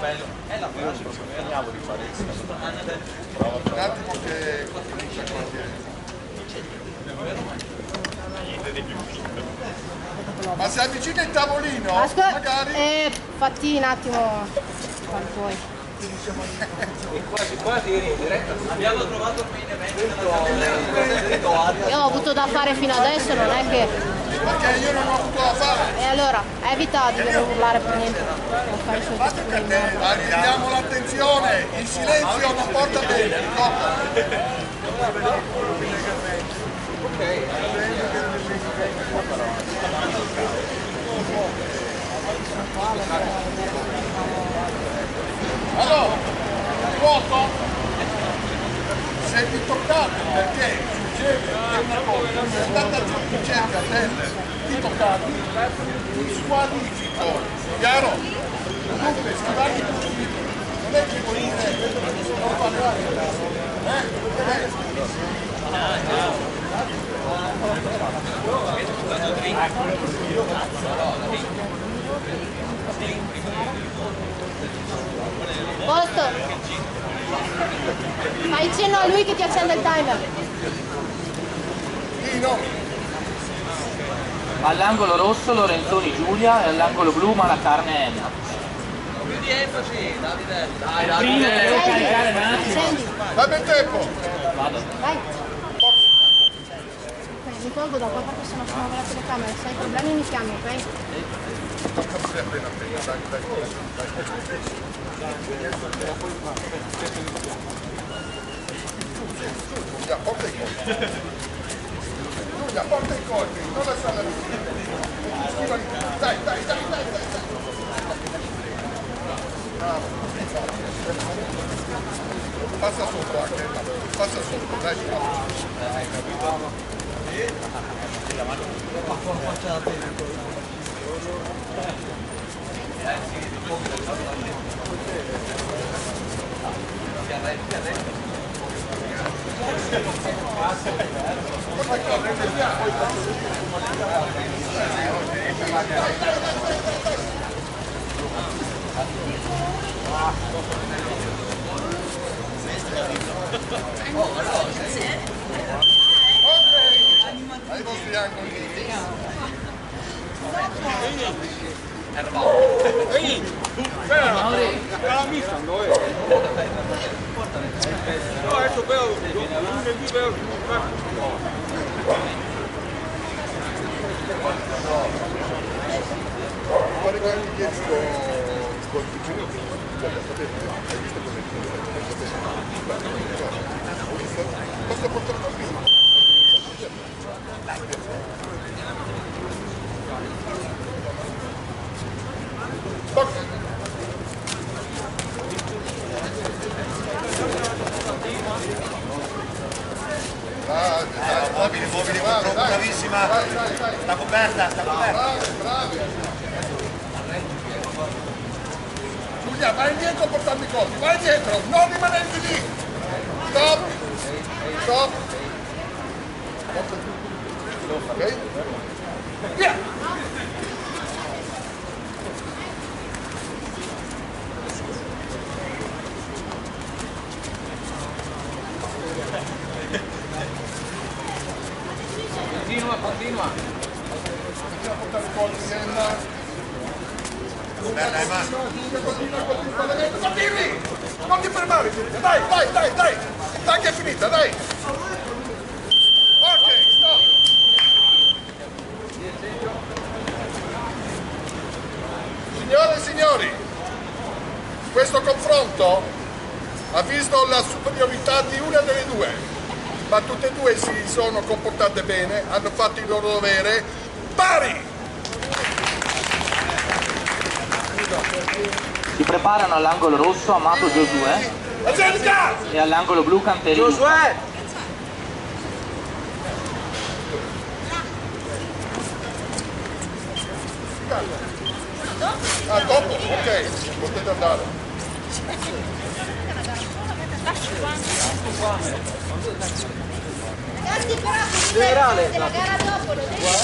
bello. È la prima ci speriamo di fare il un attimo che comincia qua. Ma se avvicina il tavolino, magari... fatti un attimo quando puoi. E quasi eri in diretta. Abbiamo trovato il main event. Io ho avuto da fare fino adesso, non è che... Perché io non ho avuto da fare. E allora, evita di non urlare per niente. Non fare i soldi per Allineamo l'attenzione, il silenzio non porta bene, ricorda. Allora, vuoto, se vi toccate perché succede una cosa, se andate a cerca di toccate, vi squalifico, chiaro? Dunque, schivate tutti, non è che vuol dire non parlare, Posto! Fai cenno a lui che ti accende il timer. All'angolo rosso Lorenzoni Giulia e all'angolo blu Malacarne Emma. Più di enfasi, Davide. Dai, Davide. Accendi. dammi il tempo. Vai. Mi tolgo da qua perché sennò si muove la telecamera. Se hai problemi mi chiami, ok? Giulia, porta i colpi. Giulia, porta i colpi, non lasciarla lì. Dai. Bravo. Passa sotto anche, passa sotto, dai. Ai vostri angoli. Guarda che anche ieri col vicino, hai visto come posso portare il bambino? Mobili, bravissima, sta coperta. Bravi. Giulia, vai indietro portando i colpi, vai indietro, non rimanendo lì. Stop. Ok? Via! Continua. Andiamo a portare i colpi Continui! Non ti fermare! Dai! Dai che è finita, dai! Ok, stop! Signore e signori, questo confronto ha visto la superiorità di una delle due, ma tutte e due si sono comportate bene, hanno fatto il loro dovere pari! Si preparano all'angolo rosso Amato Giosuè e all'angolo blu Canteri. Giosuè! Ah, dopo? Ok, potete andare. Ragazzi, però, la gara dopo, lo devi...